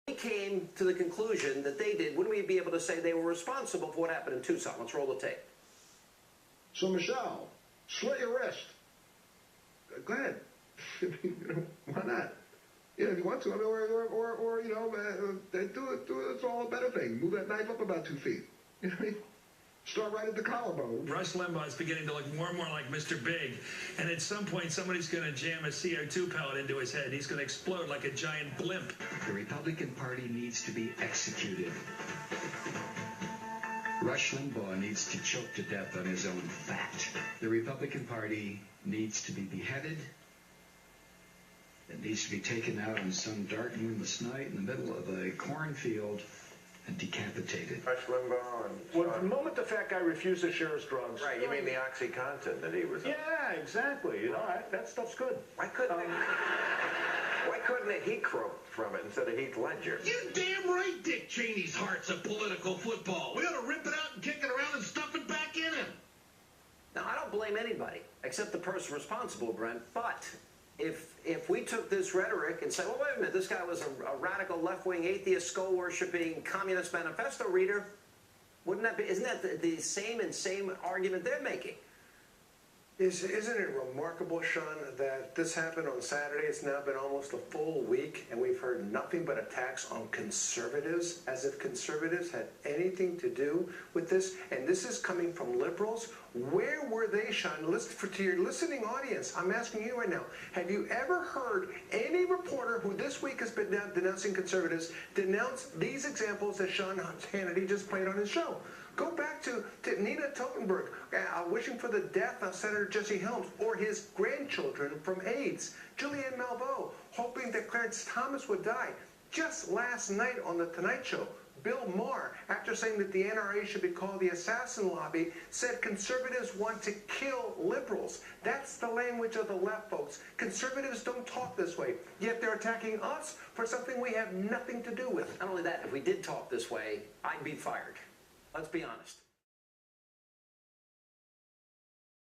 we came to the conclusion that they did, wouldn't we be able to say they were responsible for what happened in Tucson? Let's roll the tape. So, Michelle, slit your wrist. Go ahead. Why not? If you want to, or you know, do it. It's all a better thing. Move that knife up about 2 feet. You know what I mean? Start right at the collarbone. Rush Limbaugh is beginning to look more and more like Mr. Big, and at some point somebody's going to jam a CO2 pellet into his head. He's going to explode like a giant blimp. The Republican Party needs to be executed. Rush Limbaugh needs to choke to death on his own fat. The Republican Party needs to be beheaded. It needs to be taken out on some dark moonless night in the middle of a cornfield and decapitated. Rush Limbaugh and... Well, the moment the fat guy refused to share his drugs... Right, you mean the OxyContin that he was on? Yeah, exactly. You know, that stuff's good. Why couldn't he croak from it instead of Heath Ledger? You damn right Dick Cheney's heart's a political football. We ought to rip it out and kick it around and stuff it back in him. Now, I don't blame anybody, except the person responsible, Brent, but if we took this rhetoric and said, well, wait a minute, this guy was a radical left-wing atheist, skull-worshipping, communist manifesto reader, wouldn't that be, isn't that the same argument they're making? Isn't it remarkable, Sean, that this happened on Saturday? It's now been almost a full week, and we've heard nothing but attacks on conservatives, as if conservatives had anything to do with this. And this is coming from liberals. Where were they, Sean? To your listening audience, I'm asking you right now, have you ever heard any reporter who this week has been denouncing conservatives denounce these examples that Sean Hannity just played on his show? Go back to Nina Totenberg wishing for the death of Senator Jesse Helms or his grandchildren from AIDS. Julianne Malveaux hoping that Clarence Thomas would die. Just last night on The Tonight Show, Bill Maher, after saying that the NRA should be called the assassin lobby, said conservatives want to kill liberals. That's the language of the left, folks. Conservatives don't talk this way, yet they're attacking us for something we have nothing to do with. Not only that, if we did talk this way, I'd be fired. Let's be honest.